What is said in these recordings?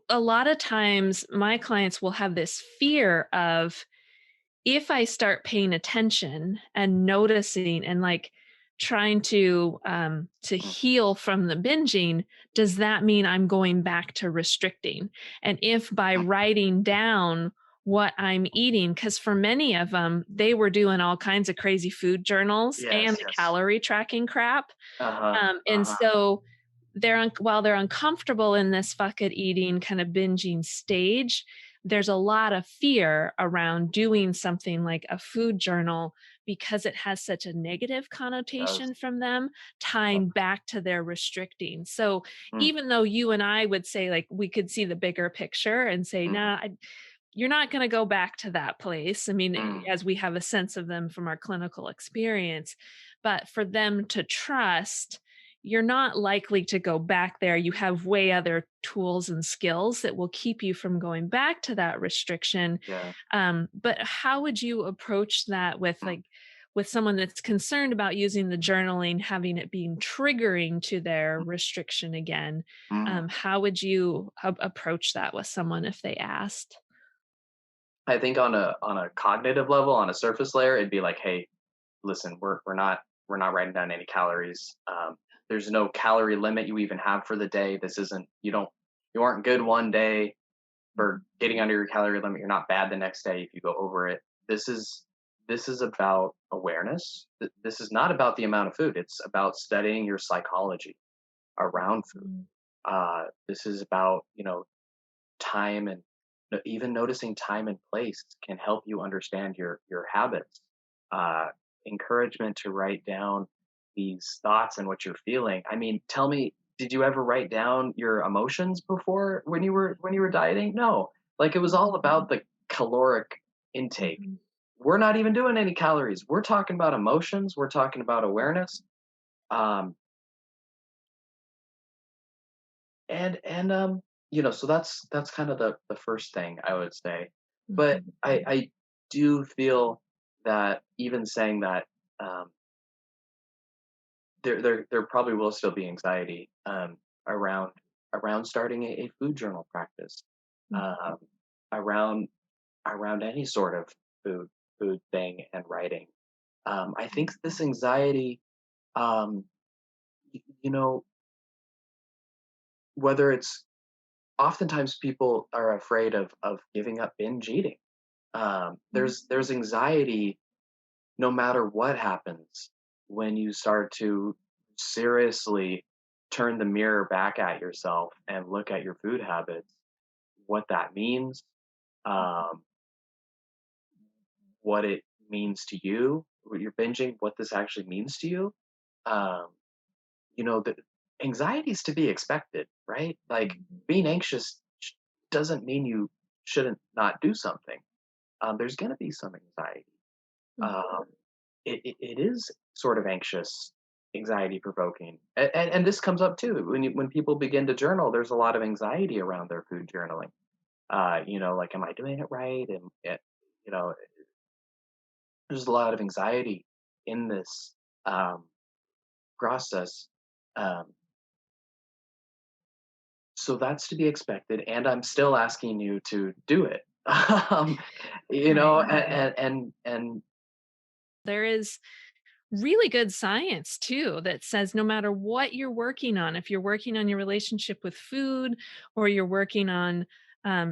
a lot of times my clients will have this fear of, if I start paying attention and noticing and like trying to Mm, heal from the binging, does that mean I'm going back to restricting? And if by mm, writing down what I'm eating, because for many of them, they were doing all kinds of crazy food journals and yes, the yes. calorie tracking crap. Uh-huh, And uh-huh. so while they're uncomfortable in this fuck it eating kind of binging stage, there's a lot of fear around doing something like a food journal because it has such a negative Does. connotation from them, Uh, tying back to their restricting. So mm, even though you and I would say, like, we could see the bigger picture and say, mm, nah, you're not going to go back to that place. I mean, mm, as we have a sense of them from our clinical experience, but for them to trust, you're not likely to go back there. You have way other tools and skills that will keep you from going back to that restriction. yeah. But how would you approach that with Mm, like with someone that's concerned about using the journaling, having it being triggering to their restriction again? mm. How would you approach that with someone if they asked? I think on a cognitive level, on a surface layer, it'd be like, "Hey, listen, we're not writing down any calories. There's no calorie limit you even have for the day. This isn't you aren't good one day for getting under your calorie limit. You're not bad the next day if you go over it. This is about awareness. This is not about the amount of food. It's about studying your psychology around food. Mhm. This is about time and even noticing time and place can help you understand your habits. Uh, Encouragement to write down these thoughts and what you're feeling. I mean, tell me, did you ever write down your emotions before when you were dieting? No, like it was all about the caloric intake. Mhm. We're not even doing any calories. We're talking about emotions. We're talking about awareness. Um, and so that's kind of the first thing I would say. But Mhm. I do feel that even saying that, um, there probably will still be anxiety, around starting a food journal practice, Mhm. um, around any sort of food thing and writing. I think this anxiety, um, you know, whether it's oftentimes people are afraid of giving up binge eating. Mhm. There's anxiety no matter what happens when you start to seriously turn the mirror back at yourself and look at your food habits, what that means, um, what it means to you, what you're binging, what this actually means to you. Um, the anxiety is to be expected, right? Like Mhm. being anxious doesn't mean you shouldn't not do something. There's going to be some anxiety. Mhm. Um, it is sort of anxious, anxiety provoking, and this comes up too when people begin to journal. There's a lot of anxiety around their food journaling. Like, am I doing it right? And you know, there's a lot of anxiety in this um, process. Um, so that's to be expected, and I'm still asking you to do it. um, Right. and There is really good science too that says no matter what you're working on, if you're working on your relationship with food, or you're working on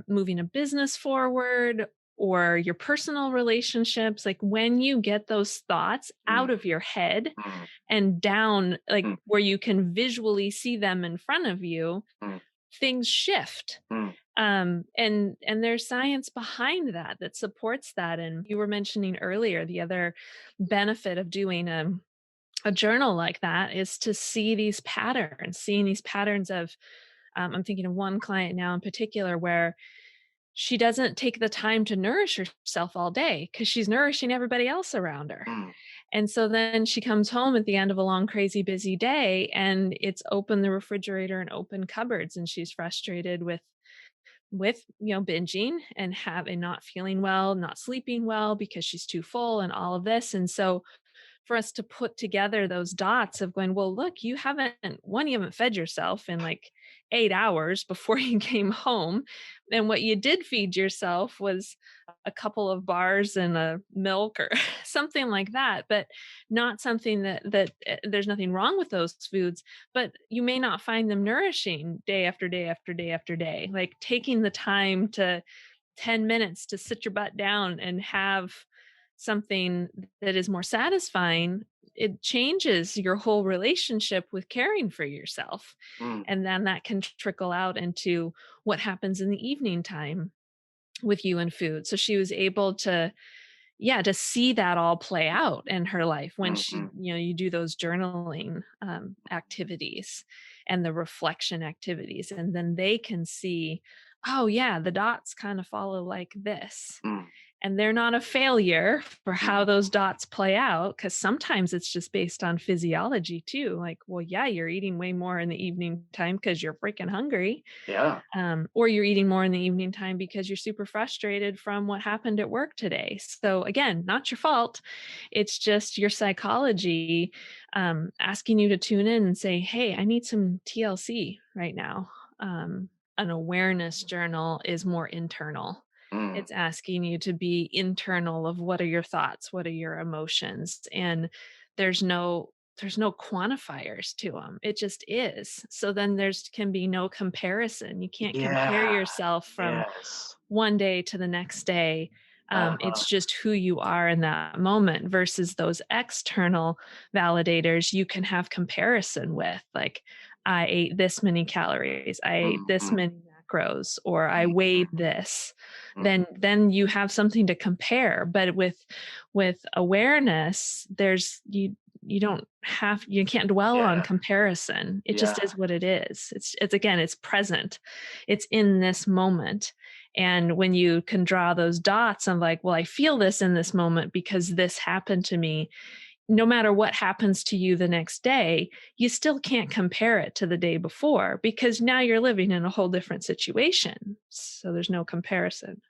moving a business forward, or your personal relationships, like when you get those thoughts mm, out of your head mm, and down, like mm, where you can visually see them in front of you, mm, things shift. mm, And there's science behind that that supports that. And you were mentioning earlier, the other benefit of doing a journal like that is to see these patterns, seeing these patterns of, I'm thinking of one client now in particular where she doesn't take the time to nourish herself all day because she's nourishing everybody else around her. mm, And so then she comes home at the end of a long, crazy, busy day, and it's open the refrigerator and open cupboards, and she's frustrated with binging and having not feeling well, not sleeping well because she's too full and all of this. And so for us to put together those dots of going, well, look, you haven't fed yourself in like 8 hours before you came home. And what you did feed yourself was a couple of bars and a milk or something like that, but not something that there's nothing wrong with those foods, but you may not find them nourishing day after day after day after day. Like taking the time to 10 minutes to sit your butt down and have something that is more satisfying, it changes your whole relationship with caring for yourself. Mm, And then that can trickle out into what happens in the evening time with you and food. So she was able to, yeah, to see that all play out in her life when she, mhm, you do those journaling activities and the reflection activities. And then they can see, oh, yeah, the dots kind of follow like this, mm, and they're not a failure for how mhm. those dots play out, because sometimes it's just based on physiology too. Like, well, yeah, you're eating way more in the evening time because you're freaking hungry, Yeah. or you're eating more in the evening time because you're super frustrated from what happened at work today. So again, not your fault. It's just your psychology asking you to tune in and say, hey, I need some TLC right now. An awareness journal is more internal. Mm, It's asking you to be internal of what are your thoughts, what are your emotions, and there's no there's no quantifiers to them. It just is. So then there's can be no comparison. You can't compare yeah, yourself from yes. one day to the next day. Uh-huh. It's just who you are in that moment versus those external validators you can have comparison with. Like, I ate this many calories, I ate this Mhm, many macros, or I weighed mhm, this. mhm. Then you have something to compare. But with awareness, you can't dwell on Yeah, comparison. It yeah. just is what it is. It's again, it's present. It's in this moment. And when you can draw those dots of like, well, I feel this in this moment because this happened to me, no matter what happens to you the next day, you still can't compare it to the day before because now you're living in a whole different situation. So there's no comparison.